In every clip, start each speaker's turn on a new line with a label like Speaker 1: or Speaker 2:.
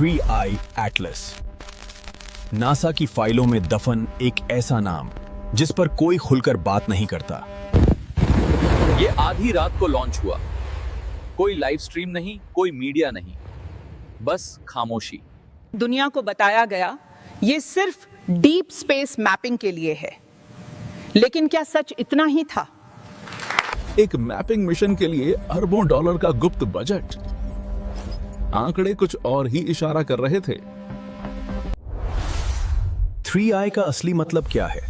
Speaker 1: Three आई Atlas. NASA की फाइलों में दफन एक ऐसा नाम जिस पर कोई खुलकर बात नहीं करता।
Speaker 2: ये आधी रात को लॉन्च हुआ। कोई लाइव स्ट्रीम नहीं, कोई मीडिया नहीं, बस खामोशी।
Speaker 3: दुनिया को बताया गया ये सिर्फ डीप स्पेस मैपिंग के लिए है, लेकिन क्या सच इतना ही था?
Speaker 4: एक मैपिंग मिशन के लिए अरबों डॉलर का गुप्त बजट। आंकड़े कुछ और ही इशारा कर रहे थे।
Speaker 1: थ्री आई का असली मतलब क्या है?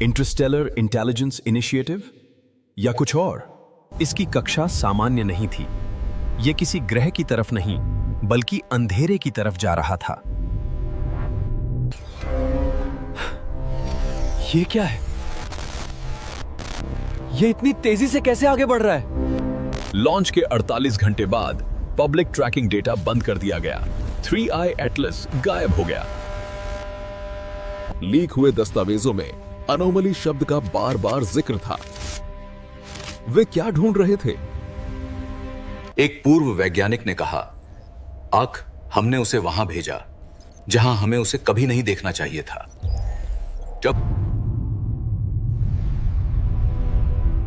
Speaker 1: इंटरस्टेलर इंटेलिजेंस इनिशिएटिव या कुछ और? इसकी कक्षा सामान्य नहीं थी। यह किसी ग्रह की तरफ नहीं बल्कि अंधेरे की तरफ जा रहा था।
Speaker 5: ये क्या है? ये इतनी तेजी से कैसे आगे बढ़ रहा है?
Speaker 1: लॉन्च के 48 घंटे बाद पब्लिक ट्रैकिंग डेटा बंद कर दिया गया। थ्री आई एटलस गायब हो गया।
Speaker 4: लीक हुए दस्तावेजों में अनोमली शब्द का बार बार जिक्र था। वे क्या ढूंढ रहे थे?
Speaker 6: एक पूर्व वैज्ञानिक ने कहा, आख, हमने उसे वहां भेजा जहां हमें उसे कभी नहीं देखना चाहिए था। जब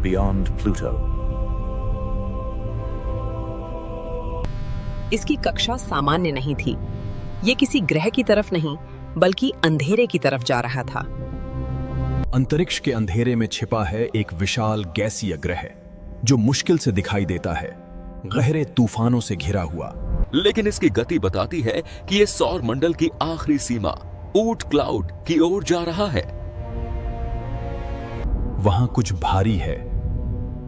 Speaker 1: बियॉन्ड प्लूटो।
Speaker 7: इसकी कक्षा सामान्य नहीं थी। ये किसी ग्रह की तरफ नहीं बल्कि अंधेरे की तरफ जा रहा था।
Speaker 1: अंतरिक्ष के अंधेरे में छिपा है एक विशाल गैसीय ग्रह जो मुश्किल से दिखाई देता है, गहरे तूफानों से घिरा हुआ।
Speaker 4: लेकिन इसकी गति बताती है कि यह सौर मंडल की आखिरी सीमा ऊट क्लाउड की ओर जा रहा है।
Speaker 1: वहां कुछ भारी है,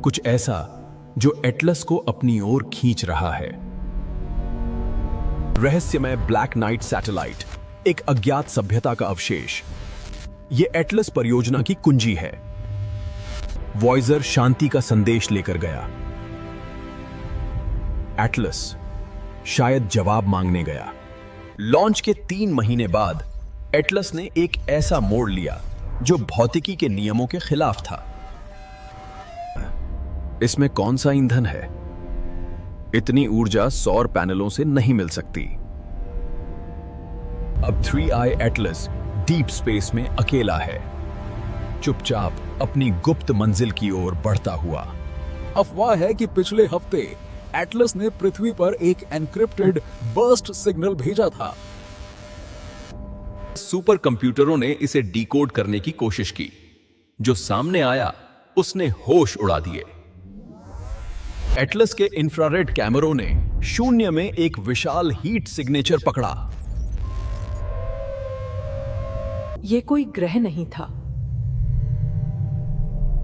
Speaker 1: कुछ ऐसा जो एटलस को अपनी ओर खींच रहा है। रहस्यमय ब्लैक नाइट सैटेलाइट, एक अज्ञात सभ्यता का अवशेष। यह एटलस परियोजना की कुंजी है। वॉयजर शांति का संदेश लेकर गया। एटलस शायद जवाब मांगने गया। लॉन्च के 3 महीने बाद एटलस ने एक ऐसा मोड़ लिया जो भौतिकी के नियमों के खिलाफ था। इसमें कौन सा ईंधन है? इतनी ऊर्जा सौर पैनलों से नहीं मिल सकती। अब थ्री आई एटलस डीप स्पेस में अकेला है, चुपचाप अपनी गुप्त मंजिल की ओर बढ़ता हुआ।
Speaker 4: अफवाह है कि पिछले हफ्ते एटलस ने पृथ्वी पर एक एन्क्रिप्टेड बर्स्ट सिग्नल भेजा था।
Speaker 2: सुपर कंप्यूटरों ने इसे डिकोड करने की कोशिश की। जो सामने आया उसने होश उड़ा दिए।
Speaker 1: एटलस के इंफ्रारेड कैमरों ने शून्य में एक विशाल हीट सिग्नेचर पकड़ा।
Speaker 8: ये कोई ग्रह नहीं था,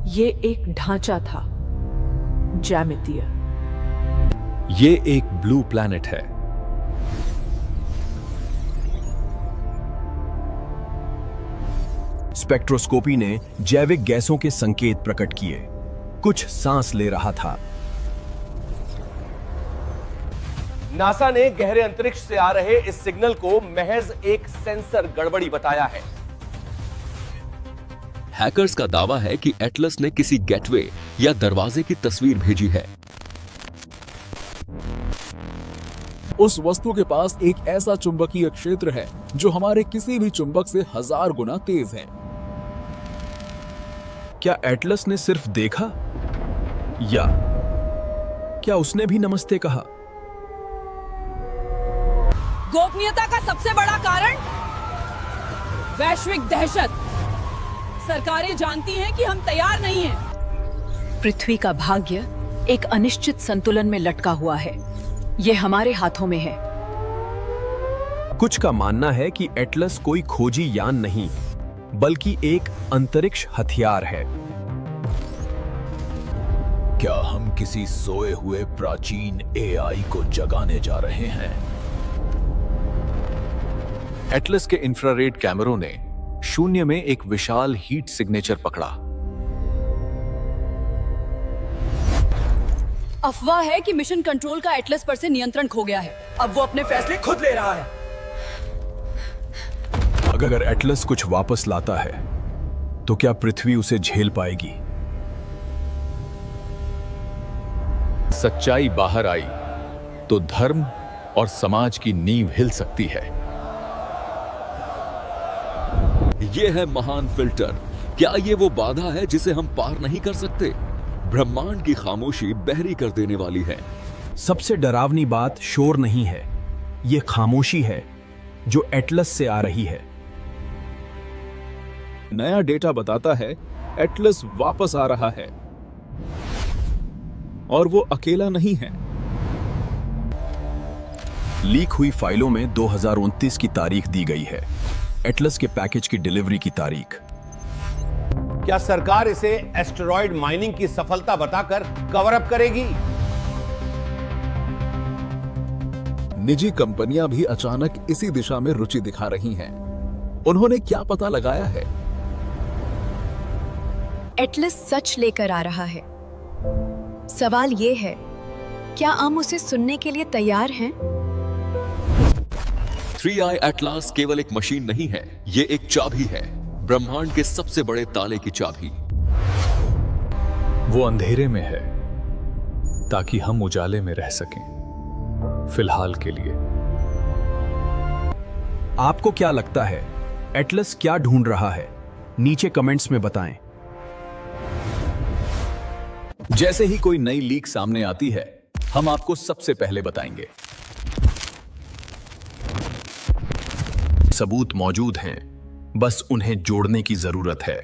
Speaker 8: ये एक ढांचा था, ज्यामितीय।
Speaker 1: ये एक ब्लू प्लैनेट है। स्पेक्ट्रोस्कोपी ने जैविक गैसों के संकेत प्रकट किए। कुछ सांस ले रहा था।
Speaker 5: नासा ने गहरे अंतरिक्ष से आ रहे इस सिग्नल को महज एक सेंसर गड़बड़ी बताया है।
Speaker 4: हैकर्स का दावा है कि एटलस ने किसी गेटवे या दरवाजे की तस्वीर भेजी है। उस वस्तु के पास एक ऐसा चुंबकीय क्षेत्र है जो हमारे किसी भी चुंबक से 1000 गुना तेज है।
Speaker 1: क्या एटलस ने सिर्फ देखा, या क्या उसने भी नमस्ते कहा?
Speaker 9: गोपनीयता का सबसे बड़ा कारण वैश्विक दहशत। सरकारें जानती हैं कि हम तैयार नहीं हैं।
Speaker 8: पृथ्वी का भाग्य एक अनिश्चित संतुलन में लटका हुआ है। यह हमारे हाथों में है।
Speaker 1: कुछ का मानना है कि एटलस कोई खोजी यान नहीं बल्कि एक अंतरिक्ष हथियार है।
Speaker 4: क्या हम किसी सोए हुए प्राचीन एआई को जगाने जा रहे हैं?
Speaker 1: एटलस के इंफ्रारेड कैमरों ने शून्य में एक विशाल हीट सिग्नेचर पकड़ा।
Speaker 9: अफवाह है कि मिशन कंट्रोल का एटलस पर से नियंत्रण खो गया है।
Speaker 5: अब वो अपने फैसले खुद ले रहा है।
Speaker 1: अगर एटलस कुछ वापस लाता है तो क्या पृथ्वी उसे झेल पाएगी?
Speaker 4: सच्चाई बाहर आई तो धर्म
Speaker 2: और समाज की नींव हिल सकती है। यह है महान फिल्टर। क्या ये वो बाधा है जिसे हम पार नहीं कर सकते? ब्रह्मांड की खामोशी बहरी कर देने वाली है।
Speaker 1: सबसे डरावनी बात शोर नहीं है, ये खामोशी है जो एटलस से आ रही है।
Speaker 4: नया डेटा बताता है एटलस वापस आ रहा है और वो अकेला नहीं है।
Speaker 1: लीक हुई फाइलों में 2029 की तारीख दी गई है, एटलस के पैकेज की डिलीवरी की तारीख।
Speaker 5: क्या सरकार इसे एस्टेरॉयड माइनिंग की सफलता बताकर कवर अप करेगी?
Speaker 4: निजी कंपनियां भी अचानक इसी दिशा में रुचि दिखा रही हैं। उन्होंने क्या पता लगाया है?
Speaker 10: एटलस सच लेकर आ रहा है। सवाल ये है, क्या हम उसे सुनने के लिए तैयार हैं?
Speaker 2: 3i एटलास केवल एक मशीन नहीं है, ये एक चाबी है, ब्रह्मांड के सबसे बड़े ताले की चाबी।
Speaker 11: वो अंधेरे में है ताकि हम उजाले में रह सकें, फिलहाल के लिए।
Speaker 1: आपको क्या लगता है एटलस क्या ढूंढ रहा है? नीचे कमेंट्स में बताएं।
Speaker 2: जैसे ही कोई नई लीक सामने आती है, हम आपको सबसे पहले बताएंगे।
Speaker 1: सबूत मौजूद हैं, बस उन्हें जोड़ने की जरूरत है।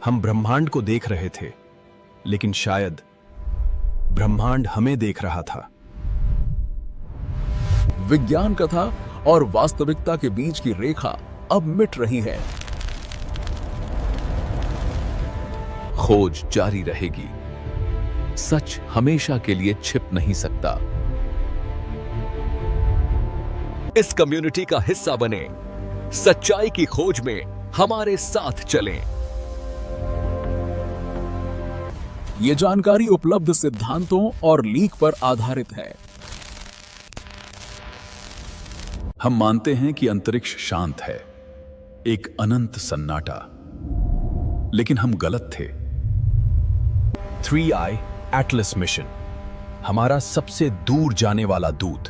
Speaker 1: हम ब्रह्मांड को देख रहे थे, लेकिन शायद ब्रह्मांड हमें देख रहा था।
Speaker 4: विज्ञान कथा और वास्तविकता के बीच की रेखा अब मिट रही है।
Speaker 2: खोज जारी रहेगी। सच हमेशा के लिए छिप नहीं सकता। इस कम्युनिटी का हिस्सा बने, सच्चाई की खोज में हमारे साथ चलें।
Speaker 4: ये जानकारी उपलब्ध सिद्धांतों और लीक पर आधारित है।
Speaker 1: हम मानते हैं कि अंतरिक्ष शांत है, एक अनंत सन्नाटा, लेकिन हम गलत थे। 3i एटलस मिशन, हमारा सबसे दूर जाने वाला दूत,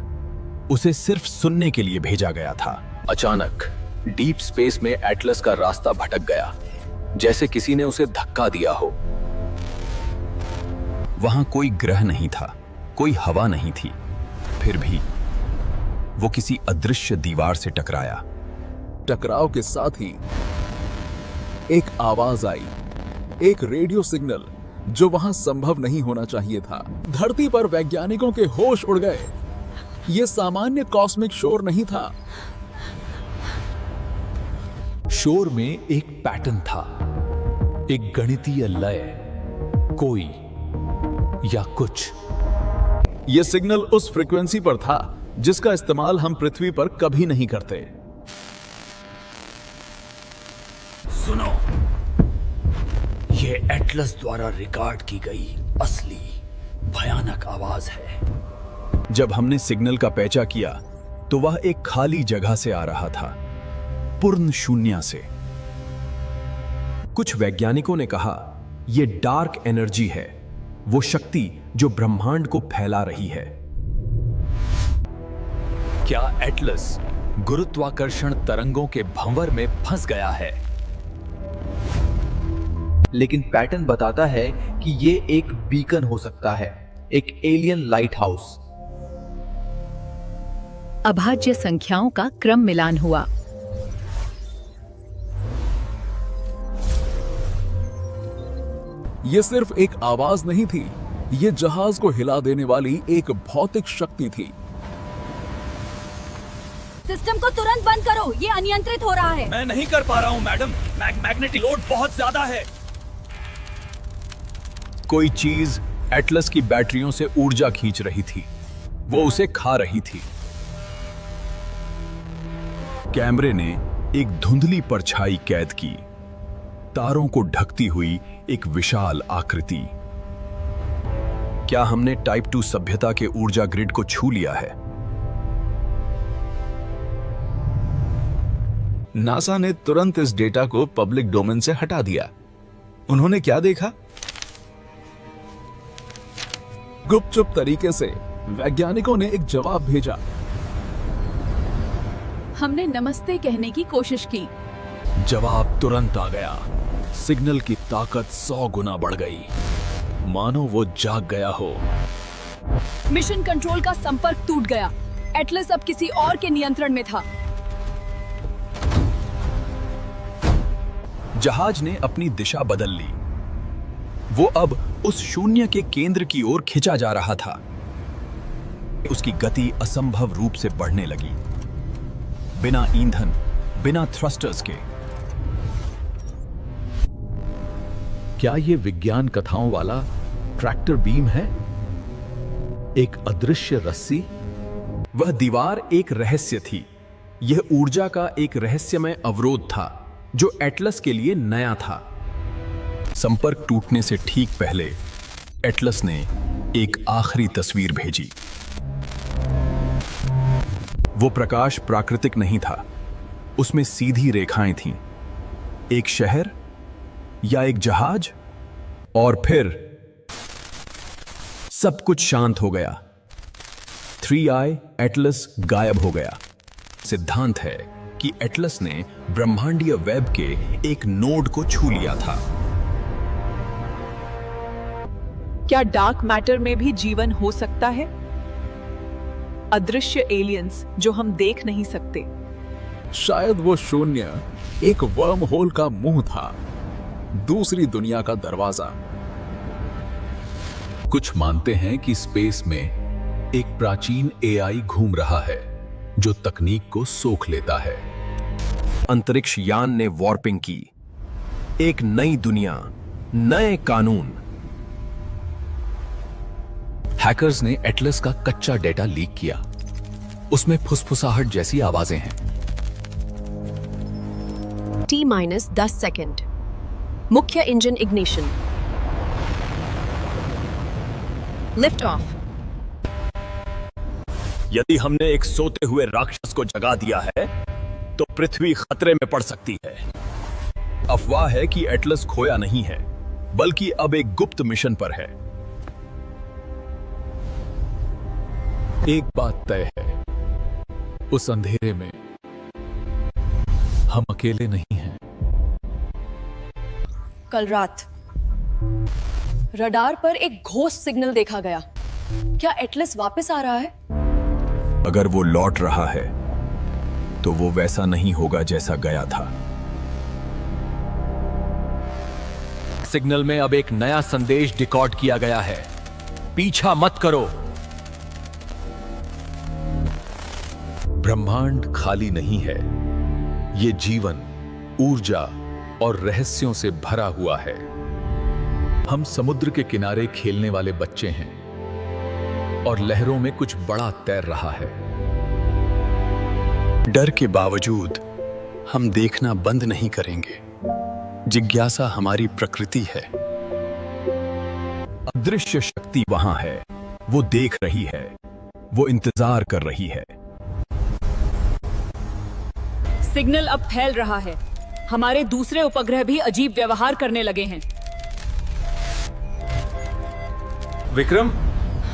Speaker 1: उसे सिर्फ सुनने के लिए भेजा गया था।
Speaker 2: अचानक डीप स्पेस में एटलस का रास्ता भटक गया, जैसे किसी ने उसे धक्का दिया हो।
Speaker 1: वहां कोई ग्रह नहीं था, कोई हवा नहीं थी, फिर भी वो किसी अदृश्य दीवार से टकराया।
Speaker 4: टकराव के साथ ही एक आवाज आई, एक रेडियो सिग्नल जो वहां संभव नहीं होना चाहिए था। धरती पर वैज्ञानिकों के होश उड़ गए। यह सामान्य कॉस्मिक शोर नहीं था।
Speaker 11: शोर में एक पैटर्न था, एक गणितीय लय, कोई या कुछ।
Speaker 4: यह सिग्नल उस फ्रीक्वेंसी पर था जिसका इस्तेमाल हम पृथ्वी पर कभी नहीं करते।
Speaker 12: सुनो, यह एटलस द्वारा रिकॉर्ड की गई असली भयानक आवाज है।
Speaker 1: जब हमने सिग्नल का पहचान किया तो वह एक खाली जगह से आ रहा था, पूर्ण शून्य से। कुछ वैज्ञानिकों ने कहा यह डार्क एनर्जी है, वो शक्ति जो ब्रह्मांड को फैला रही है।
Speaker 2: क्या एटलस गुरुत्वाकर्षण तरंगों के भंवर में फंस गया है?
Speaker 13: लेकिन पैटर्न बताता है कि ये एक बीकन हो सकता है, एक एलियन लाइट हाउस।
Speaker 8: अभाज्य संख्याओं का क्रम मिलान हुआ।
Speaker 4: यह सिर्फ एक आवाज नहीं थी, यह जहाज को हिला देने वाली एक भौतिक शक्ति थी।
Speaker 9: सिस्टम को तुरंत बंद करो, ये अनियंत्रित हो रहा है।
Speaker 12: मैं नहीं कर पा रहा हूँ मैडम, मैग्नेटिक लोड बहुत ज्यादा है।
Speaker 1: कोई चीज एटलस की बैटरियों से ऊर्जा खींच रही थी, वो उसे खा रही थी। कैमरे ने एक धुंधली परछाई कैद की, तारों को ढकती हुई एक विशाल आकृति। क्या हमने टाइप 2 सभ्यता के ऊर्जा ग्रिड को छू लिया है?
Speaker 4: नासा ने तुरंत इस डेटा को पब्लिक डोमेन से हटा दिया। उन्होंने क्या देखा? गुपचुप तरीके से वैज्ञानिकों ने एक जवाब भेजा।
Speaker 9: हमने नमस्ते कहने की कोशिश की।
Speaker 11: जवाब तुरंत आ गया। सिग्नल की ताकत 100 गुना बढ़ गई, मानो वो जाग गया हो।
Speaker 8: मिशन कंट्रोल का संपर्क टूट गया। एटलस अब किसी और के नियंत्रण में था।
Speaker 1: जहाज ने अपनी दिशा बदल ली। वो अब उस शून्य के केंद्र की ओर खिंचा जा रहा था। उसकी गति असंभव रूप से बढ़ने लगी, बिना ईंधन, बिना थ्रस्टर्स के।
Speaker 11: क्या ये विज्ञान कथाओं वाला ट्रैक्टर बीम है? एक अदृश्य रस्सी?
Speaker 1: वह दीवार एक रहस्य थी। यह ऊर्जा का एक रहस्यमय अवरोध था जो एटलस के लिए नया था। संपर्क टूटने से ठीक पहले एटलस ने एक आखिरी तस्वीर भेजी। वो प्रकाश प्राकृतिक नहीं था, उसमें सीधी रेखाएं थीं। एक शहर या एक जहाज, और फिर सब कुछ शांत हो गया। 3i एटलस गायब हो गया। सिद्धांत है कि एटलस ने ब्रह्मांडीय वेब के एक नोड को छू लिया था।
Speaker 7: क्या डार्क मैटर में भी जीवन हो सकता है? अदृश्य एलियंस जो हम देख नहीं सकते।
Speaker 4: शायद वो शून्य एक वर्म होल का मुंह था, दूसरी दुनिया का दरवाजा।
Speaker 11: कुछ मानते हैं कि स्पेस में एक प्राचीन एआई घूम रहा है जो तकनीक को सोख लेता है।
Speaker 1: अंतरिक्ष यान ने वॉर्पिंग की, एक नई दुनिया, नए कानून।
Speaker 11: हैकर्स ने एटलस का कच्चा डेटा लीक किया। उसमें फुसफुसाहट जैसी आवाजें हैं।
Speaker 10: T-10 second. मुख्य इंजन इग्निशन। Lift off.
Speaker 1: यदि हमने एक सोते हुए राक्षस को जगा दिया है तो पृथ्वी खतरे में पड़ सकती है। अफवाह है कि एटलस खोया नहीं है, बल्कि अब एक गुप्त मिशन पर है।
Speaker 11: एक बात तय है, उस अंधेरे में हम अकेले नहीं हैं।
Speaker 8: कल रात रडार पर एक घोस्ट सिग्नल देखा गया। क्या एटलस वापस आ रहा है?
Speaker 1: अगर वो लौट रहा है तो वो वैसा नहीं होगा जैसा गया था।
Speaker 5: सिग्नल में अब एक नया संदेश डिकोड किया गया है। पीछा मत करो।
Speaker 11: ब्रह्मांड खाली नहीं है, ये जीवन, ऊर्जा और रहस्यों से भरा हुआ है। हम समुद्र के किनारे खेलने वाले बच्चे हैं और लहरों में कुछ बड़ा तैर रहा है।
Speaker 1: डर के बावजूद हम देखना बंद नहीं करेंगे। जिज्ञासा हमारी प्रकृति है। अदृश्य शक्ति वहां है, वो देख रही है, वो इंतजार कर रही है।
Speaker 9: सिग्नल अब फैल रहा है। हमारे दूसरे उपग्रह भी अजीब व्यवहार करने लगे हैं।
Speaker 5: विक्रम,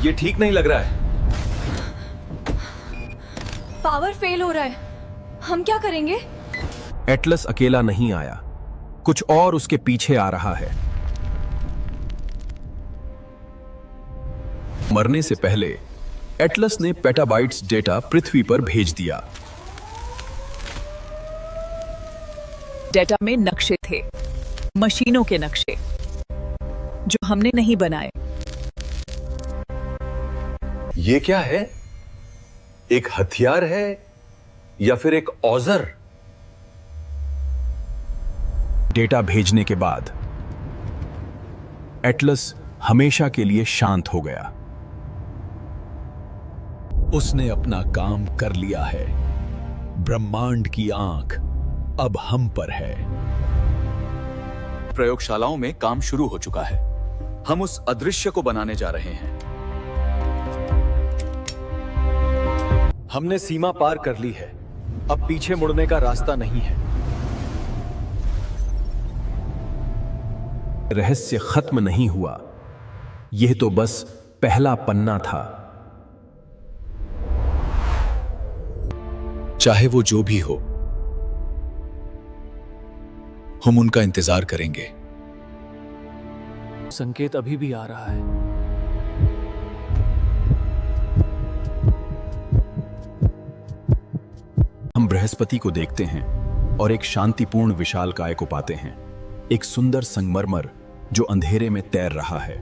Speaker 5: ये ठीक नहीं लग रहा है।
Speaker 8: पावर फेल हो रहा है। हम क्या करेंगे?
Speaker 1: एटलस अकेला नहीं आया, कुछ और उसके पीछे आ रहा है। मरने से पहले एटलस ने पेटाबाइट्स डेटा पृथ्वी पर भेज दिया।
Speaker 7: डेटा में नक्शे थे, मशीनों के नक्शे जो हमने नहीं बनाए।
Speaker 6: ये क्या है? एक हथियार है या फिर एक औजार?
Speaker 1: डेटा भेजने के बाद एटलस हमेशा के लिए शांत हो गया।
Speaker 11: उसने अपना काम कर लिया है। ब्रह्मांड की आंख अब हम पर है।
Speaker 6: प्रयोगशालाओं में काम शुरू हो चुका है। हम उस अदृश्य को बनाने जा रहे हैं।
Speaker 5: हमने सीमा पार कर ली है। अब पीछे मुड़ने का रास्ता नहीं है।
Speaker 1: रहस्य खत्म नहीं हुआ, यह तो बस पहला पन्ना था।
Speaker 6: चाहे वो जो भी हो, हम उनका इंतजार करेंगे।
Speaker 12: संकेत अभी भी आ रहा है।
Speaker 1: हम बृहस्पति को देखते हैं और एक शांतिपूर्ण विशालकाय को पाते हैं, एक सुंदर संगमरमर जो अंधेरे में तैर रहा है।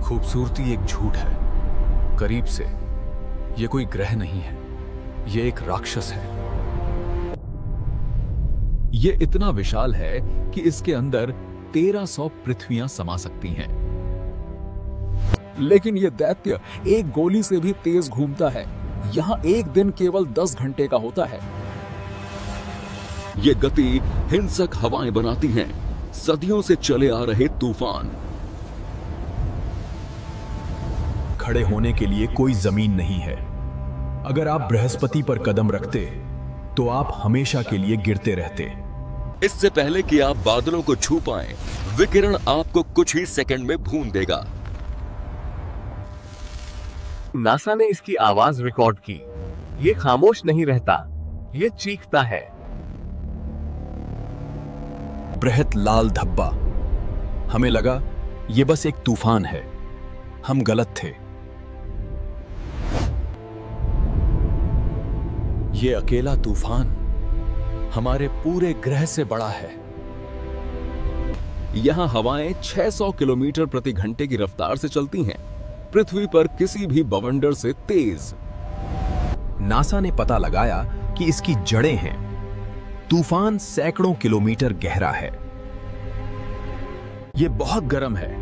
Speaker 11: खूबसूरती एक झूठ है। करीब से ये कोई ग्रह नहीं है, ये एक राक्षस है। ये इतना विशाल है कि इसके अंदर 1300 पृथ्वियां समा सकती हैं।
Speaker 4: लेकिन ये दैत्य एक गोली से भी तेज घूमता है। यहाँ एक दिन केवल 10 घंटे का होता है।
Speaker 2: ये गति हिंसक हवाएं बनाती हैं, सदियों से चले आ रहे तूफान।
Speaker 1: खड़े होने के लिए कोई जमीन नहीं है। अगर आप बृहस्पति पर कदम रखते तो आप हमेशा के लिए गिरते रहते।
Speaker 2: इससे पहले कि आप बादलों को छू पाएं, विकिरण आपको कुछ ही सेकंड में भून देगा।
Speaker 5: नासा ने इसकी आवाज रिकॉर्ड की। ये खामोश नहीं रहता, ये चीखता है।
Speaker 1: बृहत लाल धब्बा। हमें लगा ये बस एक तूफान है। हम गलत थे।
Speaker 11: ये अकेला तूफान हमारे पूरे ग्रह से बड़ा है।
Speaker 2: यहां हवाएं 600 किलोमीटर प्रति घंटे की रफ्तार से चलती हैं, पृथ्वी पर किसी भी बवंडर से तेज।
Speaker 1: नासा ने पता लगाया कि इसकी जड़ें हैं। तूफान सैकड़ों किलोमीटर गहरा है।
Speaker 11: ये बहुत गर्म है।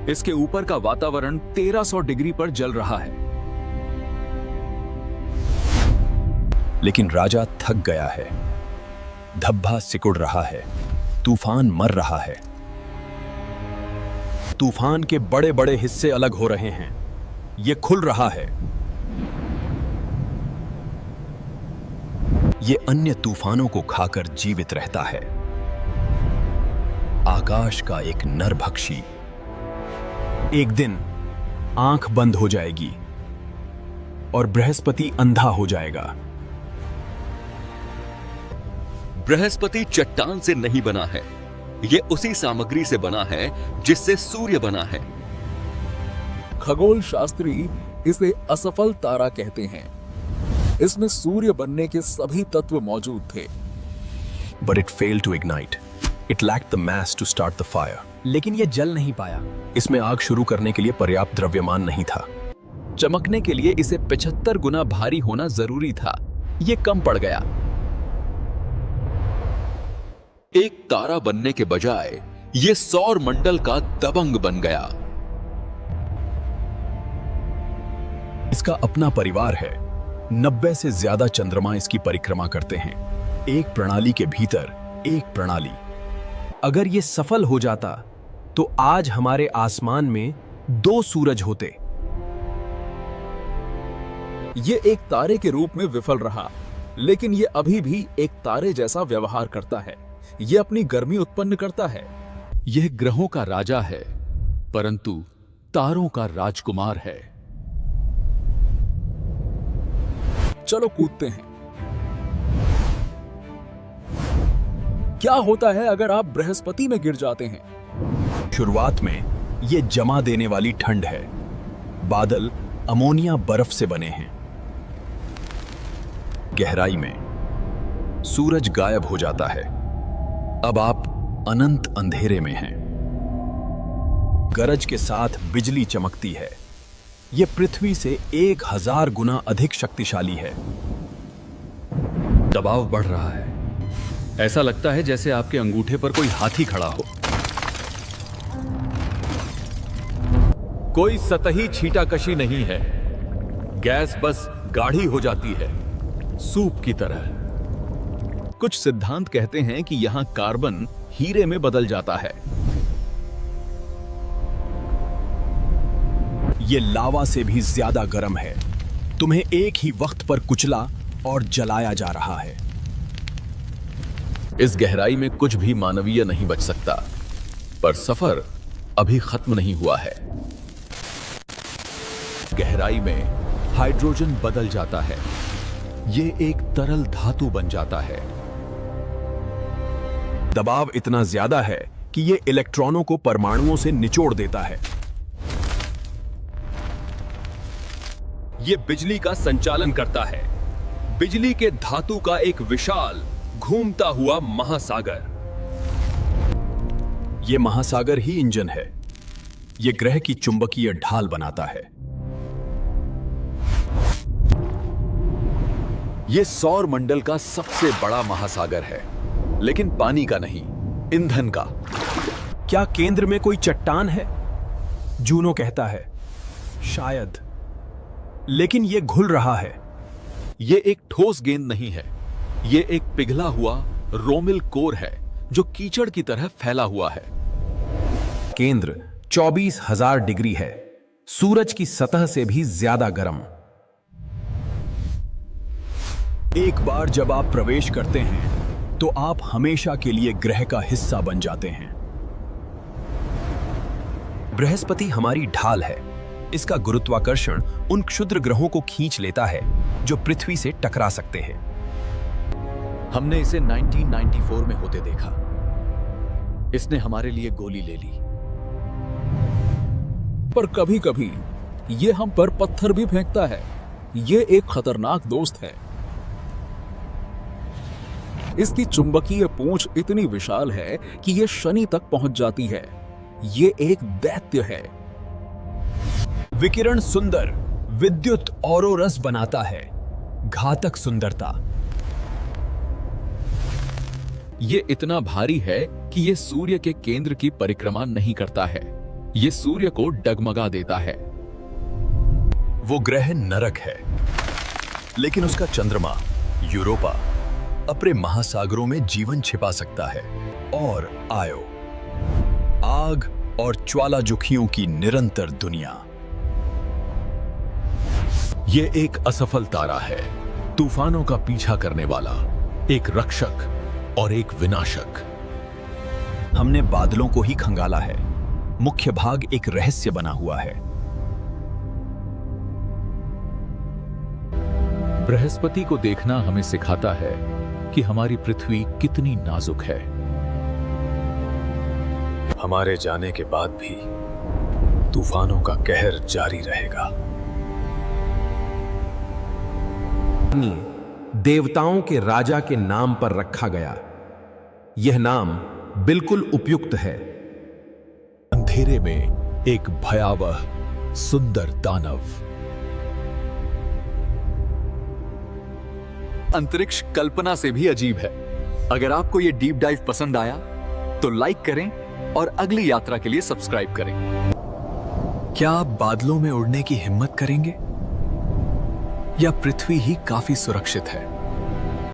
Speaker 11: इसके ऊपर का वातावरण 1300 डिग्री पर जल रहा है।
Speaker 1: लेकिन राजा थक गया है। धब्बा सिकुड़ रहा है। तूफान मर रहा है। तूफान के बड़े बड़े हिस्से अलग हो रहे हैं। यह खुल रहा है। यह अन्य तूफानों को खाकर जीवित रहता है। आकाश का एक नरभक्षी एक दिन आंख बंद हो जाएगी और बृहस्पति अंधा हो जाएगा।
Speaker 2: बृहस्पति चट्टान से नहीं बना है, यह उसी सामग्री से बना है जिससे सूर्य बना है।
Speaker 4: खगोल शास्त्री इसे असफल तारा कहते हैं। इसमें सूर्य बनने के सभी तत्व मौजूद थे।
Speaker 1: But it failed to ignite. It lacked the mass to start the fire. लेकिन यह जल नहीं पाया। इसमें आग शुरू करने के लिए पर्याप्त द्रव्यमान नहीं था।
Speaker 11: चमकने के लिए इसे 75 गुना भारी होना जरूरी था। यह कम पड़ गया।
Speaker 2: एक तारा बनने के बजाय यह सौर मंडल का दबंग बन गया।
Speaker 1: इसका अपना परिवार है। 90 से ज्यादा चंद्रमा इसकी परिक्रमा करते हैं। एक प्रणाली के भीतर एक प्रणाली। अगर यह सफल हो जाता तो आज हमारे आसमान में 2 सूरज होते।
Speaker 4: यह एक तारे के रूप में विफल रहा, लेकिन यह अभी भी एक तारे जैसा व्यवहार करता है। यह अपनी गर्मी उत्पन्न करता है।
Speaker 11: यह ग्रहों का राजा है, परंतु तारों का राजकुमार है।
Speaker 4: चलो कूदते हैं। क्या होता है अगर आप बृहस्पति में गिर जाते हैं?
Speaker 1: शुरुआत में यह जमा देने वाली ठंड है। बादल अमोनिया बर्फ से बने हैं। गहराई में सूरज गायब हो जाता है। अब आप अनंत अंधेरे में हैं। गरज के साथ बिजली चमकती है। यह पृथ्वी से 1000 गुना अधिक शक्तिशाली है।
Speaker 11: दबाव बढ़ रहा है। ऐसा लगता है जैसे आपके अंगूठे पर कोई हाथी खड़ा हो। कोई सतही छींटाकशी नहीं है। गैस बस गाढ़ी हो जाती है, सूप की तरह। कुछ सिद्धांत कहते हैं कि यहां कार्बन हीरे में बदल जाता है।
Speaker 1: यह लावा से भी ज्यादा गर्म है। तुम्हें एक ही वक्त पर कुचला और जलाया जा रहा है।
Speaker 11: इस गहराई में कुछ भी मानवीय नहीं बच सकता, पर सफर अभी खत्म नहीं हुआ है। गहराई में हाइड्रोजन बदल जाता है, ये एक तरल धातु बन जाता है।
Speaker 1: दबाव इतना ज्यादा है कि ये इलेक्ट्रॉनों को परमाणुओं से निचोड़ देता है। ये बिजली का संचालन करता है, बिजली के धातु का एक विशाल घूमता हुआ महासागर। ये महासागर ही इंजन है। ये ग्रह की चुंबकीय ढाल बनाता है।
Speaker 11: ये सौर मंडल का सबसे बड़ा महासागर है, लेकिन पानी का नहीं, ईंधन का।
Speaker 1: क्या केंद्र में कोई चट्टान है? जूनो कहता है शायद, लेकिन यह घुल रहा है।
Speaker 11: यह एक ठोस गेंद नहीं है, यह एक पिघला हुआ रोमिल कोर है जो कीचड़ की तरह फैला हुआ है।
Speaker 1: केंद्र 24,000 डिग्री है, सूरज की सतह से भी ज्यादा गर्म। एक बार जब आप प्रवेश करते हैं तो आप हमेशा के लिए ग्रह का हिस्सा बन जाते हैं। बृहस्पति हमारी ढाल है। इसका गुरुत्वाकर्षण उन क्षुद्र ग्रहों को खींच लेता है जो पृथ्वी से टकरा सकते हैं।
Speaker 11: हमने इसे 1994 में होते देखा। इसने हमारे लिए गोली ले ली।
Speaker 4: पर कभी कभी ये हम पर पत्थर भी फेंकता है। ये एक खतरनाक दोस्त है। इसकी चुंबकीय पूंछ इतनी विशाल है कि ये शनि तक पहुंच जाती है। ये एक दैत्य है।
Speaker 1: विकिरण सुंदर विद्युत औरोरस बनाता है, घातक सुंदरता।
Speaker 11: ये इतना भारी है कि ये सूर्य के केंद्र की परिक्रमा नहीं करता है। ये सूर्य को डगमगा देता है।
Speaker 1: वो ग्रह नरक है, लेकिन उसका चंद्रमा यूरोपा अपने महासागरों में जीवन छिपा सकता है। और आयो, आग और ज्वालामुखियों की निरंतर दुनिया।
Speaker 11: ये एक असफल तारा है, तूफानों का पीछा करने वाला, एक रक्षक और एक विनाशक।
Speaker 1: हमने बादलों को ही खंगाला है। मुख्य भाग एक रहस्य बना हुआ है।
Speaker 11: बृहस्पति को देखना हमें सिखाता है कि हमारी पृथ्वी कितनी नाजुक है।
Speaker 1: हमारे जाने के बाद भी तूफानों का कहर जारी रहेगा। देवताओं के राजा के नाम पर रखा गया। यह नाम बिल्कुल उपयुक्त है।
Speaker 11: अंधेरे में एक भयावह सुंदर दानव। अंतरिक्ष कल्पना से भी अजीब है। अगर आपको यह डीप डाइव पसंद आया तो लाइक करें और अगली यात्रा के लिए सब्सक्राइब करें।
Speaker 1: क्या आप बादलों में उड़ने की हिम्मत करेंगे, या पृथ्वी ही काफी सुरक्षित है?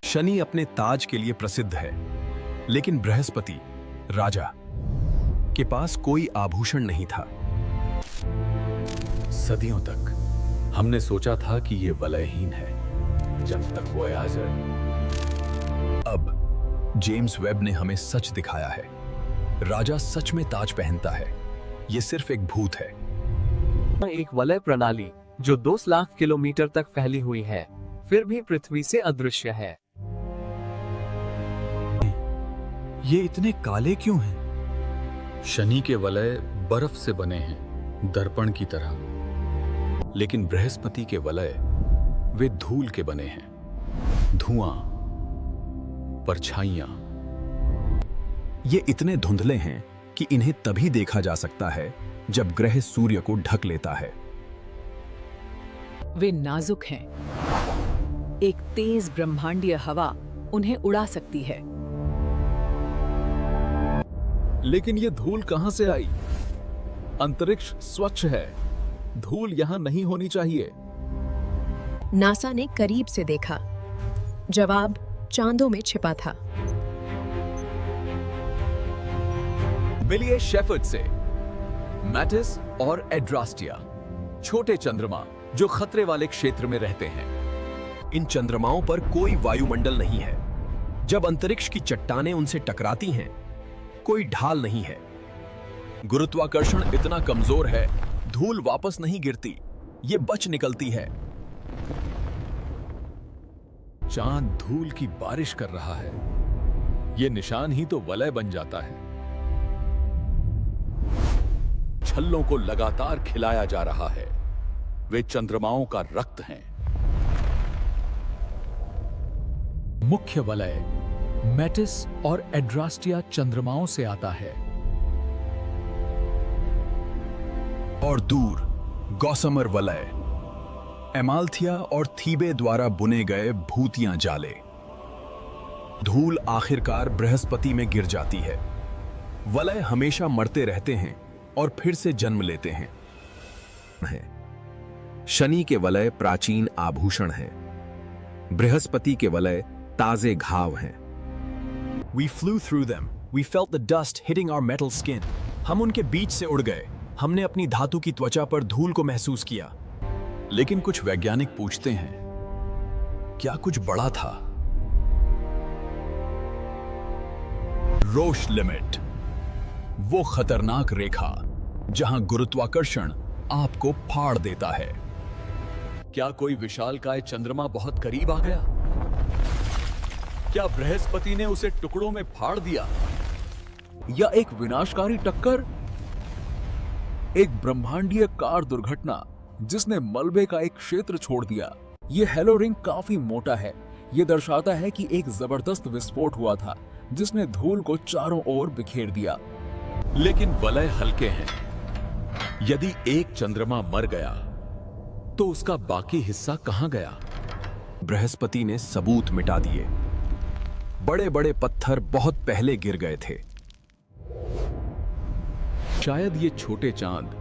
Speaker 1: शनि अपने ताज के लिए प्रसिद्ध है, लेकिन बृहस्पति राजा के पास कोई आभूषण नहीं था।
Speaker 11: सदियों तक हमने सोचा था कि यह वलयहीन है, जब तक वॉयाजर।
Speaker 1: अब जेम्स वेब ने हमें सच दिखाया है। राजा सच में ताज पहनता है। यह सिर्फ एक भूत है।
Speaker 14: एक वलय प्रणाली जो 2 लाख किलोमीटर तक फैली हुई है, फिर भी पृथ्वी से अदृश्य है।
Speaker 1: ये इतने काले क्यों हैं?
Speaker 11: शनि के वलय बर्फ से बने हैं, दर्पण की तरह।
Speaker 1: लेकिन बृहस्पति के वलय वे धूल के बने हैं, धुआं, परछाइयां। ये इतने धुंधले हैं कि इन्हें तभी देखा जा सकता है जब ग्रह सूर्य को ढक लेता है।
Speaker 8: वे नाजुक हैं। एक तेज ब्रह्मांडीय हवा उन्हें उड़ा सकती है।
Speaker 4: लेकिन ये धूल कहां से आई? अंतरिक्ष स्वच्छ है, धूल यहां नहीं होनी चाहिए।
Speaker 10: नासा ने करीब से देखा। जवाब चांदों में छिपा था।
Speaker 11: मिलिए शेफर्ड से। मैटिस और एड्रास्टिया, छोटे चंद्रमा जो खतरे वाले क्षेत्र में रहते हैं।
Speaker 1: इन चंद्रमाओं पर कोई वायुमंडल नहीं है। जब अंतरिक्ष की चट्टानें उनसे टकराती हैं, कोई ढाल नहीं है। गुरुत्वाकर्षण इतना कमजोर है, धूल वापस नहीं गिरती। ये बच निकलती है।
Speaker 11: चांद धूल की बारिश कर रहा है। यह निशान ही तो वलय बन जाता है। छल्लों को लगातार खिलाया जा रहा है। वे चंद्रमाओं का रक्त हैं। मुख्य वलय मेटिस और एड्रास्टिया चंद्रमाओं से आता है।
Speaker 1: और दूर गॉसमर वलय एमाल्थिया और थीबे द्वारा बुने गए भूतिया जाले। धूल आखिरकार बृहस्पति में गिर जाती है। वलय हमेशा मरते रहते हैं और फिर से जन्म लेते हैं। शनि के वलय प्राचीन आभूषण हैं। बृहस्पति के वलय ताजे घाव हैं।
Speaker 15: We flew through them. We felt the dust hitting our metal skin.
Speaker 1: हम उनके बीच से उड़ गए। हमने अपनी धातु की त्वचा पर धूल को महसूस किया। लेकिन कुछ वैज्ञानिक पूछते हैं, क्या कुछ बड़ा था? रोश लिमिट, वो खतरनाक रेखा जहां गुरुत्वाकर्षण आपको फाड़ देता है।
Speaker 11: क्या कोई विशालकाय चंद्रमा बहुत करीब आ गया? क्या बृहस्पति ने उसे टुकड़ों में फाड़ दिया?
Speaker 4: या एक विनाशकारी टक्कर? एक ब्रह्मांडीय कार दुर्घटना जिसने मलबे का एक क्षेत्र छोड़ दिया। यह हेलो रिंग काफी मोटा है। यह दर्शाता है कि एक जबरदस्त विस्फोट हुआ था जिसने धूल को चारों ओर बिखेर दिया।
Speaker 11: लेकिन वलय हल्के हैं। यदि एक चंद्रमा मर गया तो उसका बाकी हिस्सा कहां गया?
Speaker 1: बृहस्पति ने सबूत मिटा दिए। बड़े बड़े पत्थर बहुत पहले गिर गए थे।
Speaker 11: शायद ये छोटे चांद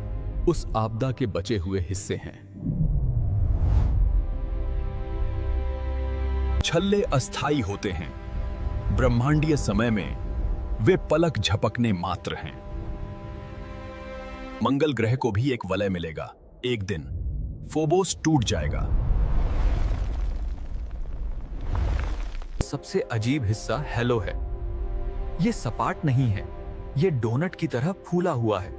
Speaker 11: उस आपदा के बचे हुए हिस्से हैं।
Speaker 1: छल्ले अस्थाई होते हैं। ब्रह्मांडीय समय में वे पलक झपकने मात्र हैं। मंगल ग्रह को भी एक वलय मिलेगा। एक दिन फोबोस टूट जाएगा।
Speaker 13: सबसे अजीब हिस्सा हेलो है। यह सपाट नहीं है, यह डोनट की तरह फूला हुआ है।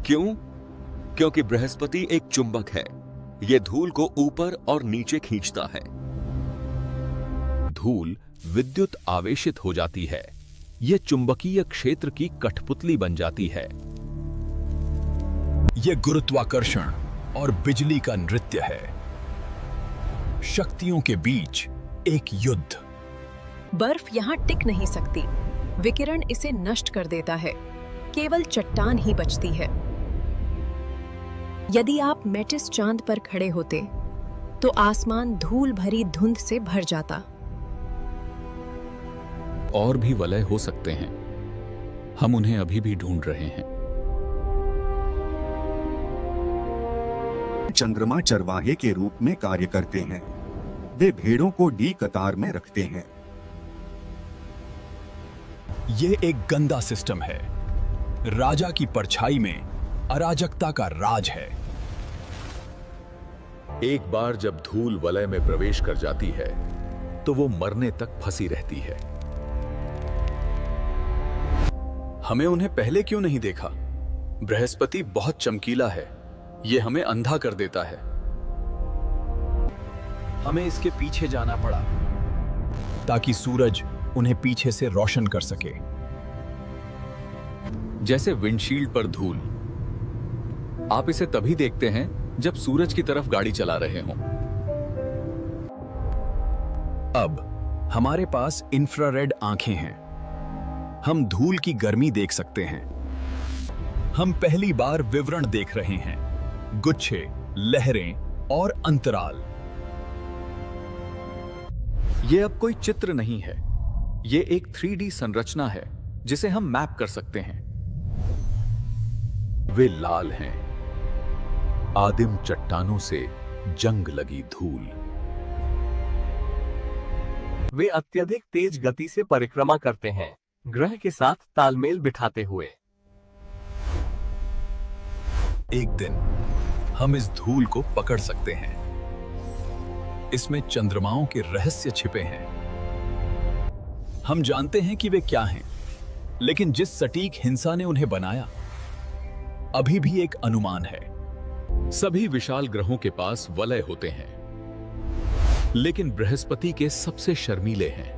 Speaker 2: क्यों? क्योंकि बृहस्पति एक चुंबक है। यह धूल को ऊपर और नीचे खींचता है।
Speaker 11: धूल विद्युत आवेशित हो जाती है। यह चुंबकीय क्षेत्र की कठपुतली बन जाती है।
Speaker 1: यह गुरुत्वाकर्षण और बिजली का नृत्य है। शक्तियों के बीच एक युद्ध।
Speaker 7: बर्फ यहां टिक नहीं सकती। विकिरण इसे नष्ट कर देता है। केवल चट्टान ही बचती है। यदि आप मेटिस चांद पर खड़े होते तो आसमान धूल भरी धुंध से भर जाता।
Speaker 11: और भी वलय हो सकते हैं। हम उन्हें अभी भी ढूंढ रहे हैं।
Speaker 16: चंद्रमा चरवाहे के रूप में कार्य करते हैं। वे भेड़ों को डी कतार में रखते हैं।
Speaker 1: यह एक गंदा सिस्टम है। राजा की परछाई में अराजकता का राज है।
Speaker 11: एक बार जब धूल वलय में प्रवेश कर जाती है तो वो मरने तक फंसी रहती है।
Speaker 1: हमें उन्हें पहले क्यों नहीं देखा? बृहस्पति बहुत चमकीला है। यह हमें अंधा कर देता है। हमें इसके पीछे जाना पड़ा ताकि सूरज उन्हें पीछे से रोशन कर सके।
Speaker 11: जैसे विंडशील्ड पर धूल। आप इसे तभी देखते हैं जब सूरज की तरफ गाड़ी चला रहे हों।
Speaker 1: अब हमारे पास इंफ्रारेड आंखें हैं। हम धूल की गर्मी देख सकते हैं। हम पहली बार विवरण देख रहे हैं, गुच्छे, लहरें और अंतराल।
Speaker 13: यह अब कोई चित्र नहीं है। यह एक 3D संरचना है जिसे हम मैप कर सकते हैं।
Speaker 11: वे लाल हैं, आदिम चट्टानों से जंग लगी धूल।
Speaker 14: वे अत्यधिक तेज गति से परिक्रमा करते हैं, ग्रह के साथ तालमेल बिठाते हुए।
Speaker 1: एक दिन हम इस धूल को पकड़ सकते हैं। इसमें चंद्रमाओं के रहस्य छिपे हैं। हम जानते हैं कि वे क्या हैं, लेकिन जिस सटीक हिंसा ने उन्हें बनाया, अभी भी एक अनुमान है।
Speaker 11: सभी विशाल ग्रहों के पास वलय होते हैं, लेकिन बृहस्पति के सबसे शर्मीले हैं।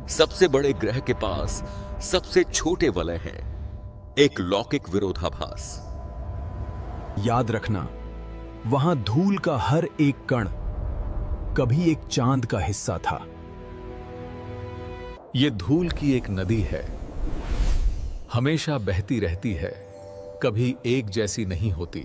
Speaker 2: सबसे बड़े ग्रह के पास सबसे छोटे वलय हैं, एक लौकिक विरोधाभास।
Speaker 1: याद रखना, वहां धूल का हर एक कण कभी एक चांद का हिस्सा था।
Speaker 11: यह धूल की एक नदी है, हमेशा बहती रहती है, कभी एक जैसी नहीं होती।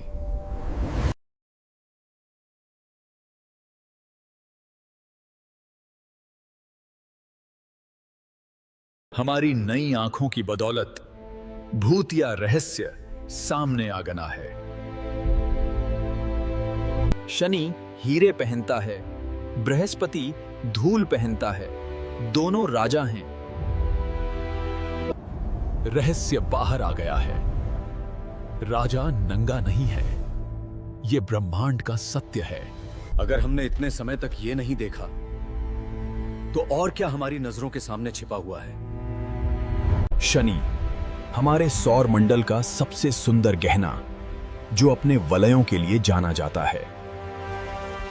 Speaker 11: हमारी नई आंखों की बदौलत भूत या रहस्य सामने आ गना है।
Speaker 1: शनि हीरे पहनता है, बृहस्पति धूल पहनता है, दोनों राजा हैं।
Speaker 11: रहस्य बाहर आ गया है। राजा नंगा नहीं है, यह ब्रह्मांड का सत्य है।
Speaker 15: अगर हमने इतने समय तक ये नहीं देखा, तो और क्या हमारी नजरों के सामने छिपा हुआ है?
Speaker 1: शनि हमारे सौर मंडल का सबसे सुंदर गहना, जो अपने वलयों के लिए जाना जाता है।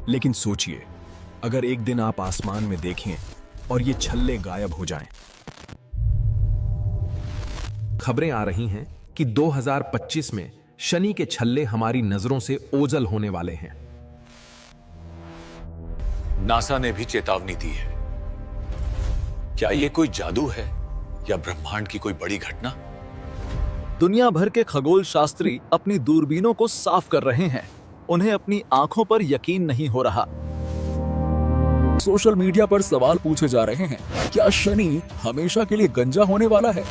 Speaker 1: लेकिन सोचिए, अगर एक दिन आप आसमान में देखें और ये छल्ले गायब हो जाएं। खबरें आ रही हैं कि 2025 में शनि के छल्ले हमारी नजरों से ओझल होने वाले हैं।
Speaker 6: नासा ने भी चेतावनी दी है। क्या यह कोई जादू है या ब्रह्मांड की कोई बड़ी घटना?
Speaker 4: दुनिया भर के खगोल शास्त्री अपनी दूरबीनों को साफ कर रहे हैं। उन्हें अपनी आंखों पर यकीन नहीं हो रहा। सोशल मीडिया पर सवाल पूछे जा रहे हैं, क्या शनि हमेशा के लिए गंजा होने वाला है?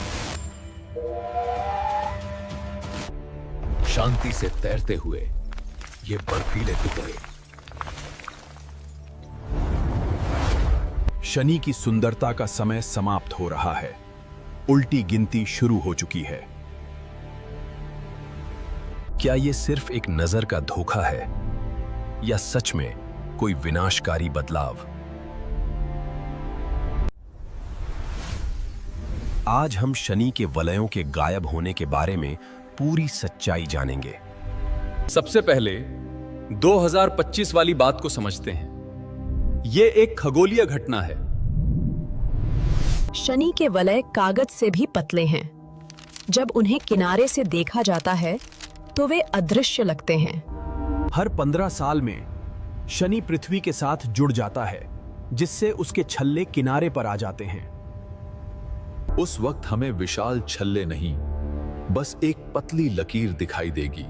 Speaker 11: शांति से तैरते हुए ये बर्फीले टुकड़े।
Speaker 1: शनि की सुंदरता का समय समाप्त हो रहा है। उल्टी गिनती शुरू हो चुकी है। क्या यह सिर्फ एक नजर का धोखा है या सच में कोई विनाशकारी बदलाव? आज हम शनि के वलयों के गायब होने के बारे में पूरी सच्चाई जानेंगे।
Speaker 4: सबसे पहले 2025 वाली बात को समझते हैं। यह एक खगोलीय घटना है।
Speaker 7: शनि के वलय कागज से भी पतले हैं। जब उन्हें किनारे से देखा जाता है तो वे अदृश्य लगते हैं।
Speaker 1: हर 15 साल में शनि पृथ्वी के साथ जुड़ जाता है, जिससे उसके छल्ले किनारे पर आ जाते हैं।
Speaker 11: उस वक्त हमें विशाल छल्ले नहीं, बस एक पतली लकीर दिखाई देगी।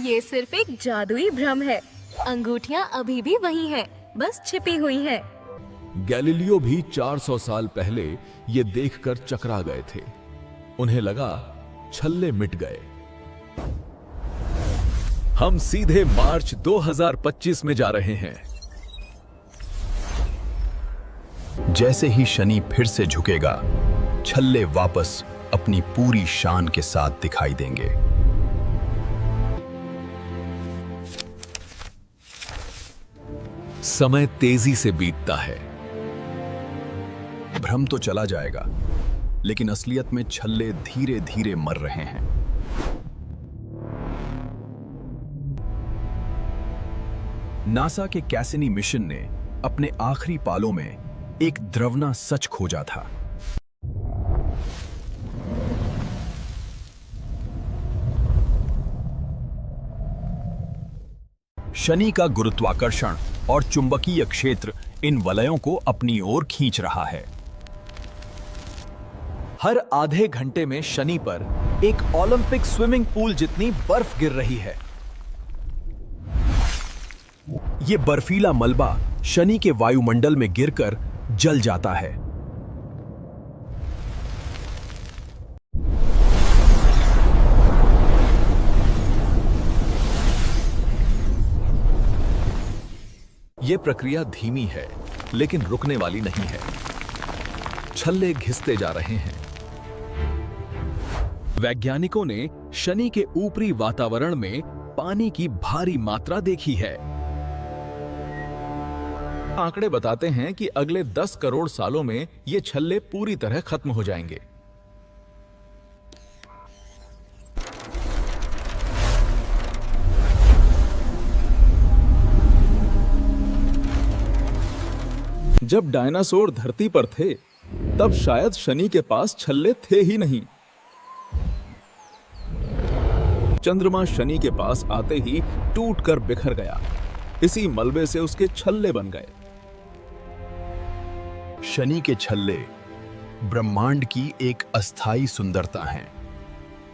Speaker 17: ये सिर्फ एक जादुई भ्रम है। अंगूठियां अभी भी वही हैं, बस छिपी हुई हैं।
Speaker 11: गैलीलियो भी 400 साल पहले ये देखकर चकरा गए थे। उन्हें लगा छल्ले मिट गए। हम सीधे मार्च 2025 में जा रहे हैं।
Speaker 1: जैसे ही शनि फिर से झुकेगा, छल्ले वापस अपनी पूरी शान के साथ दिखाई देंगे।
Speaker 11: समय तेजी से बीतता है।
Speaker 1: भ्रम तो चला जाएगा, लेकिन असलियत में छल्ले धीरे धीरे मर रहे हैं। नासा के कैसिनी मिशन ने अपने आखिरी पालों में एक द्रवना सच खोजा था। शनि का गुरुत्वाकर्षण और चुंबकीय क्षेत्र इन वलयों को अपनी ओर खींच रहा है।
Speaker 4: हर आधे घंटे में शनि पर एक ओलंपिक स्विमिंग पूल जितनी बर्फ गिर रही है।
Speaker 1: यह बर्फीला मलबा शनि के वायुमंडल में गिरकर जल जाता है।
Speaker 11: यह प्रक्रिया धीमी है, लेकिन रुकने वाली नहीं है। छल्ले घिसते जा रहे हैं। वैज्ञानिकों ने शनि के ऊपरी वातावरण में पानी की भारी मात्रा देखी है।
Speaker 4: आंकड़े बताते हैं कि अगले 10 करोड़ सालों में ये छल्ले पूरी तरह खत्म हो जाएंगे। जब डायनासोर धरती पर थे तब शायद शनि के पास छल्ले थे ही नहीं। चंद्रमा शनि के पास आते ही टूटकर बिखर गया। इसी मलबे से उसके छल्ले बन गए।
Speaker 1: शनि के छल्ले ब्रह्मांड की एक अस्थाई सुंदरता है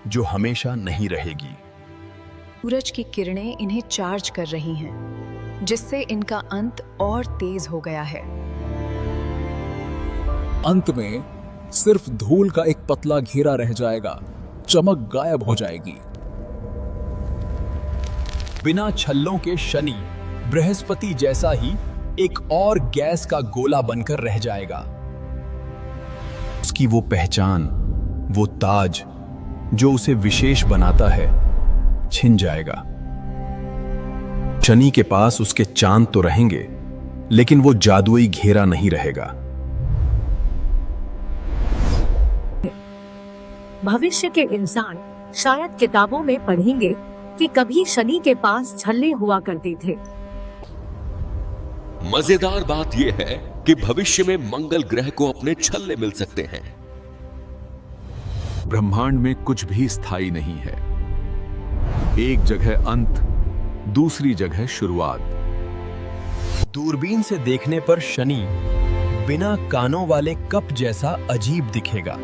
Speaker 1: जो हमेशा नहीं रहेगी।
Speaker 7: सूरज की किरणें इन्हें चार्ज कर रही हैं, जिससे इनका अंत और तेज हो गया है।
Speaker 4: अंत में सिर्फ धूल का एक पतला घेरा रह जाएगा, चमक गायब हो जाएगी।
Speaker 1: बिना छल्लों के शनि बृहस्पति जैसा ही एक और गैस का गोला बनकर रह जाएगा। उसकी वो पहचान, वो ताज जो उसे विशेष बनाता है, छिन जाएगा। शनि के पास उसके चांद तो रहेंगे, लेकिन वो जादुई घेरा नहीं रहेगा।
Speaker 18: भविष्य के इंसान शायद किताबों में पढ़ेंगे कि कभी शनि के पास छल्ले हुआ करते थे।
Speaker 2: मजेदार बात यह है कि भविष्य में मंगल ग्रह को अपने छल्ले मिल सकते हैं।
Speaker 11: ब्रह्मांड में कुछ भी स्थायी नहीं है। एक जगह अंत, दूसरी जगह शुरुआत।
Speaker 1: दूरबीन से देखने पर शनि बिना कानों वाले कप जैसा अजीब दिखेगा।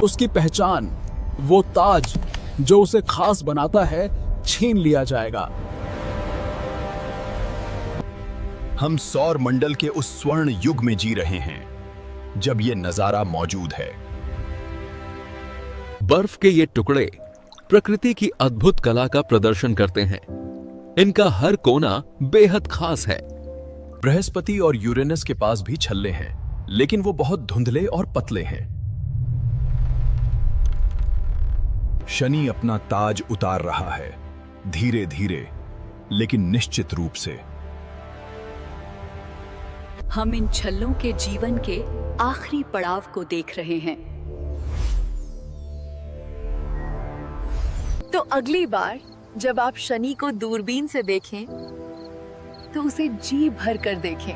Speaker 4: उसकी पहचान, वो ताज जो उसे खास बनाता है, छीन लिया जाएगा।
Speaker 1: हम सौर मंडल के उस स्वर्ण युग में जी रहे हैं जब यह नजारा मौजूद है।
Speaker 2: बर्फ के ये टुकड़े प्रकृति की अद्भुत कला का प्रदर्शन करते हैं। इनका हर कोना बेहद खास है।
Speaker 1: बृहस्पति और यूरेनस के पास भी छल्ले हैं, लेकिन वो बहुत धुंधले और पतले हैं। शनि अपना ताज उतार रहा है, धीरे धीरे लेकिन निश्चित रूप से।
Speaker 8: हम इन छल्लों के जीवन के आखिरी पड़ाव को देख रहे हैं।
Speaker 10: तो अगली बार जब आप शनि को दूरबीन से देखें तो उसे जी भर कर देखें,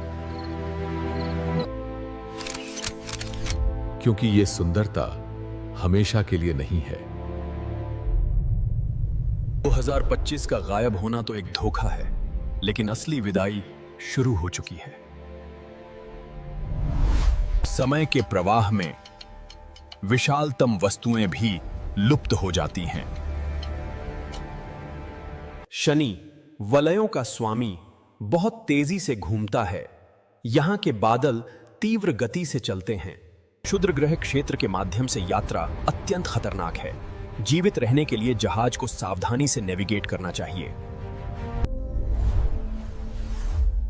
Speaker 11: क्योंकि ये सुंदरता हमेशा के लिए नहीं है।
Speaker 1: 2025 का गायब होना तो एक धोखा है, लेकिन असली विदाई शुरू हो चुकी है। समय के प्रवाह में विशालतम वस्तुएं भी लुप्त हो जाती हैं। शनि वलयों का स्वामी बहुत तेजी से घूमता है। यहां के बादल तीव्र गति से चलते हैं। क्षुद्र ग्रह क्षेत्र के माध्यम से यात्रा अत्यंत खतरनाक है। जीवित रहने के लिए जहाज को सावधानी से नेविगेट करना चाहिए।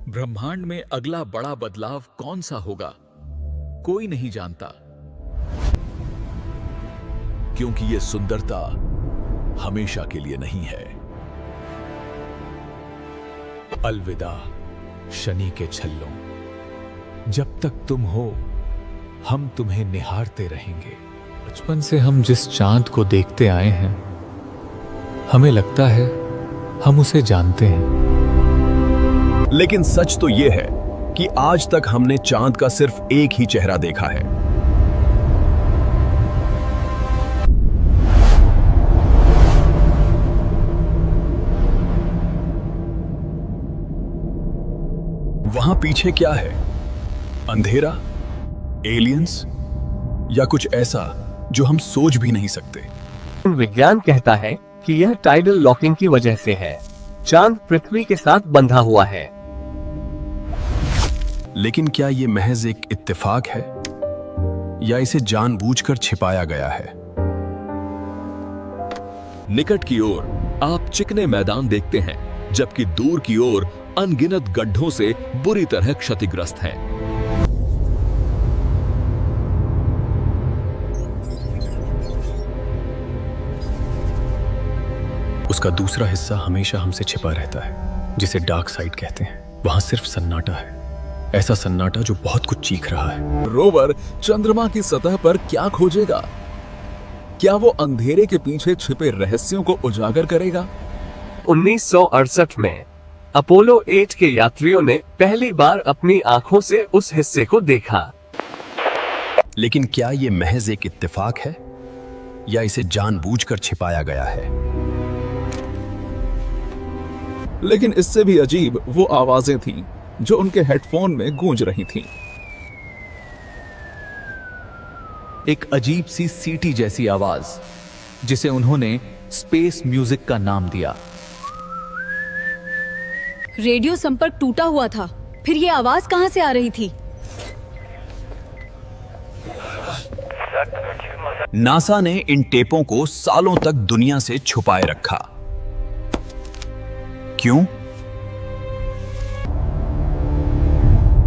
Speaker 11: ब्रह्मांड में अगला बड़ा बदलाव कौन सा होगा, कोई नहीं जानता, क्योंकि यह सुंदरता हमेशा के लिए नहीं है। अलविदा शनि के छल्लों, जब तक तुम हो हम तुम्हें निहारते रहेंगे। बचपन से हम जिस चांद को देखते आए हैं, हमें लगता है हम उसे जानते हैं।
Speaker 1: लेकिन सच तो यह है कि आज तक हमने चांद का सिर्फ एक ही चेहरा देखा है। वहां पीछे क्या है? अंधेरा, एलियंस या कुछ ऐसा जो हम सोच भी नहीं सकते।
Speaker 14: विज्ञान कहता है कि यह टाइडल लॉकिंग की वजह से है। चांद पृथ्वी के साथ बंधा हुआ है।
Speaker 1: लेकिन क्या यह महज एक इत्तेफाक है या इसे जानबूझकर छिपाया गया है?
Speaker 2: निकट की ओर आप चिकने मैदान देखते हैं, जबकि दूर की ओर अनगिनत गड्ढों से बुरी तरह क्षतिग्रस्त हैं।
Speaker 1: उसका दूसरा हिस्सा हमेशा हमसे छिपा रहता है, जिसे डार्क साइड कहते हैं। वहां सिर्फ सन्नाटा है, ऐसा सन्नाटा जो बहुत कुछ चीख रहा है।
Speaker 4: रोवर चंद्रमा की सतह पर क्या खोजेगा? क्या वो अंधेरे के पीछे छिपे रहस्यों को उजागर करेगा?
Speaker 14: 1968 में अपोलो 8 के यात्रियों ने पहली बार अपनी आंखों से उस हिस्से को देखा।
Speaker 1: लेकिन क्या ये महज एक इत्तेफाक है या इसे जानबूझकर छिपाया गया है?
Speaker 4: लेकिन इससे भी अजीब वो आवाजें थीं जो उनके हेडफोन में गूंज रही थीं।
Speaker 6: एक अजीब सी सीटी जैसी आवाज, जिसे उन्होंने स्पेस म्यूजिक का नाम दिया।
Speaker 9: रेडियो संपर्क टूटा हुआ था, फिर ये आवाज कहां से आ रही थी?
Speaker 1: नासा ने इन टेपों को सालों तक दुनिया से छुपाए रखा। क्यों?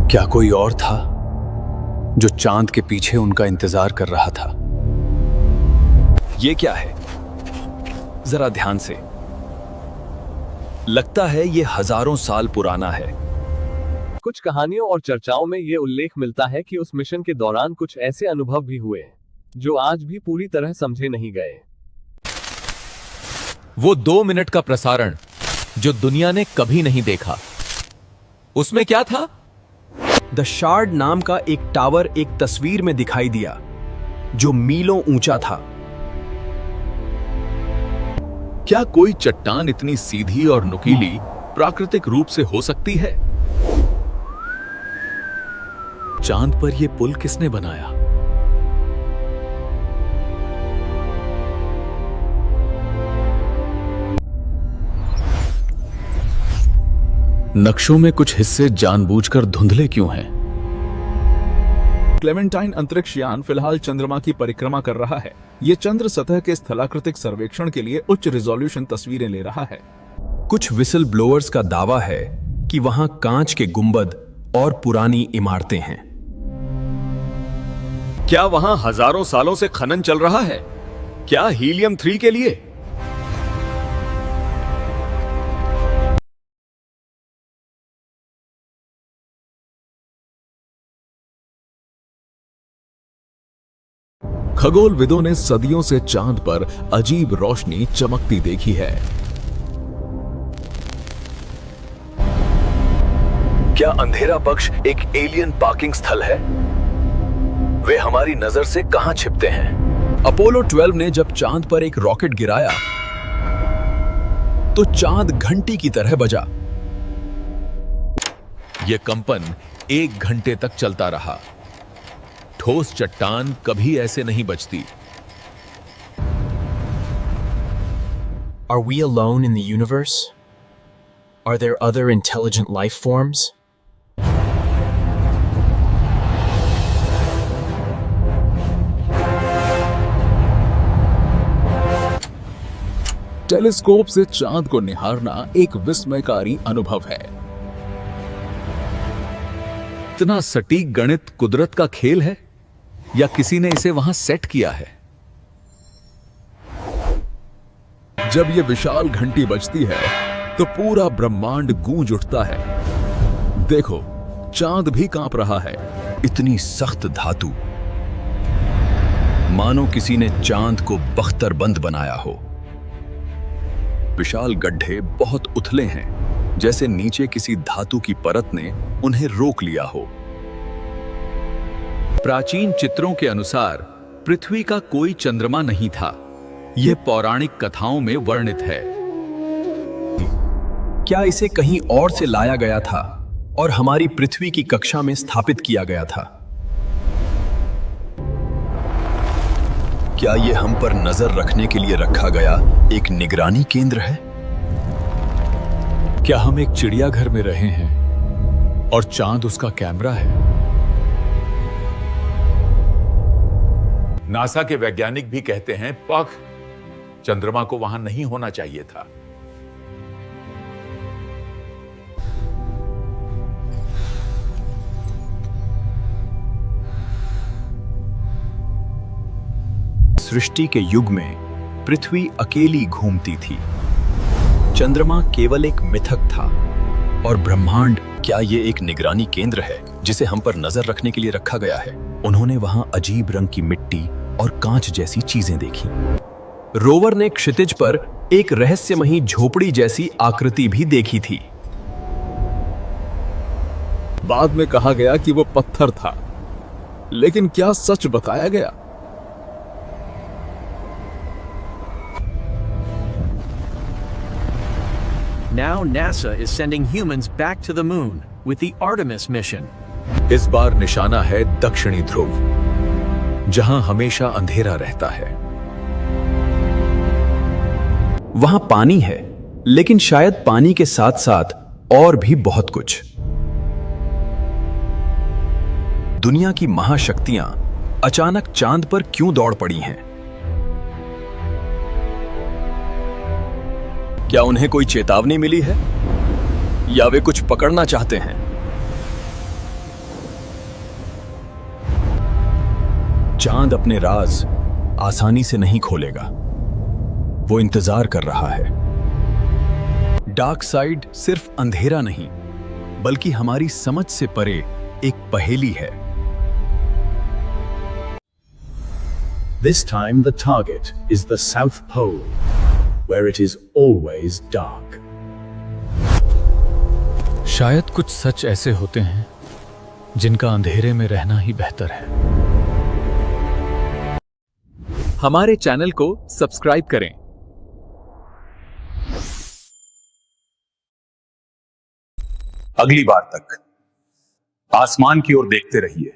Speaker 1: क्या कोई और था जो चांद के पीछे उनका इंतजार कर रहा था? ये क्या है? जरा ध्यान से। लगता है ये हजारों साल पुराना है।
Speaker 14: कुछ कहानियों और चर्चाओं में ये उल्लेख मिलता है कि उस मिशन के दौरान कुछ ऐसे अनुभव भी हुए जो आज भी पूरी तरह समझे नहीं गए।
Speaker 11: वो 2 मिनट का प्रसारण जो दुनिया ने कभी नहीं देखा, उसमें क्या था?
Speaker 1: द शार्ड नाम का एक टावर एक तस्वीर में दिखाई दिया जो मीलों ऊंचा था।
Speaker 11: क्या कोई चट्टान इतनी सीधी और नुकीली प्राकृतिक रूप से हो सकती है? चांद पर यह पुल किसने बनाया? नक्शों में कुछ हिस्से जानबूझकर धुंधले क्यों हैं?
Speaker 4: क्लेमेंटाइन अंतरिक्ष यान फिलहाल चंद्रमा की परिक्रमा कर रहा है। ये चंद्र सतह के स्थलाकृतिक सर्वेक्षण के लिए उच्च रिजोल्यूशन तस्वीरें ले रहा है।
Speaker 1: कुछ विसल ब्लोअर्स का दावा है कि वहां कांच के गुंबद और पुरानी इमारतें हैं।
Speaker 2: क्या वहां हजारों सालों से खनन चल रहा है? क्या हीलियम 3 के लिए?
Speaker 4: खगोलविदों ने सदियों से चांद पर अजीब रोशनी चमकती देखी है।
Speaker 1: क्या अंधेरा पक्ष एक एलियन पार्किंग स्थल है? वे हमारी नजर से कहां छिपते हैं? अपोलो 12 ने जब चांद पर एक रॉकेट गिराया तो चांद घंटी की तरह बजा।
Speaker 11: यह कंपन 1 घंटे तक चलता रहा। ठोस चट्टान कभी ऐसे नहीं बचती।
Speaker 1: Are we alone in the universe? Are there other intelligent life forms?
Speaker 4: Telescope से चांद को निहारना एक विस्मयकारी अनुभव है।
Speaker 11: इतना सटीक गणित कुदरत का खेल है या किसी ने इसे वहां सेट किया है?
Speaker 4: जब यह विशाल घंटी बजती है तो पूरा ब्रह्मांड गूंज उठता है। देखो, चांद भी कांप रहा है।
Speaker 1: इतनी सख्त धातु, मानो किसी ने चांद को बख्तरबंद बनाया हो। विशाल गड्ढे बहुत उथले हैं, जैसे नीचे किसी धातु की परत ने उन्हें रोक लिया हो।
Speaker 11: प्राचीन चित्रों के अनुसार पृथ्वी का कोई चंद्रमा नहीं था। यह पौराणिक कथाओं में वर्णित है।
Speaker 1: क्या इसे कहीं और से लाया गया था और हमारी पृथ्वी की कक्षा में स्थापित किया गया था? क्या यह हम पर नजर रखने के लिए रखा गया एक निगरानी केंद्र है?
Speaker 11: क्या हम एक चिड़ियाघर में रहे हैं और चांद उसका कैमरा है? नासा के वैज्ञानिक भी कहते हैं पग चंद्रमा को वहां नहीं होना चाहिए था।
Speaker 1: सृष्टि के युग में पृथ्वी अकेली घूमती थी। चंद्रमा केवल एक मिथक था और ब्रह्मांड, क्या यह एक निगरानी केंद्र है जिसे हम पर नजर रखने के लिए रखा गया है? उन्होंने वहां अजीब रंग की मिट्टी और कांच जैसी चीजें देखी। रोवर ने क्षितिज पर एक रहस्यमयी झोपड़ी जैसी आकृति भी देखी थी।
Speaker 4: बाद में कहा गया कि वो पत्थर था, लेकिन क्या सच बताया गया?
Speaker 19: Now NASA is sending humans back to the moon with the Artemis mission.
Speaker 11: इस बार निशाना है दक्षिणी ध्रुव, जहां हमेशा अंधेरा रहता है।
Speaker 1: वहां पानी है, लेकिन शायद पानी के साथ साथ और भी बहुत कुछ। दुनिया की महाशक्तियां अचानक चांद पर क्यों दौड़ पड़ी हैं? क्या उन्हें कोई चेतावनी मिली है या वे कुछ पकड़ना चाहते हैं? चांद अपने राज आसानी से नहीं खोलेगा। वो इंतजार कर रहा है। डार्क साइड सिर्फ अंधेरा नहीं, बल्कि हमारी समझ से परे एक पहेली है।
Speaker 12: This time the target is the South Pole, where it is always dark.
Speaker 11: शायद कुछ सच ऐसे होते हैं जिनका अंधेरे में रहना ही बेहतर है।
Speaker 4: हमारे चैनल को सब्सक्राइब करें।
Speaker 6: अगली बार तक आसमान की ओर देखते रहिए।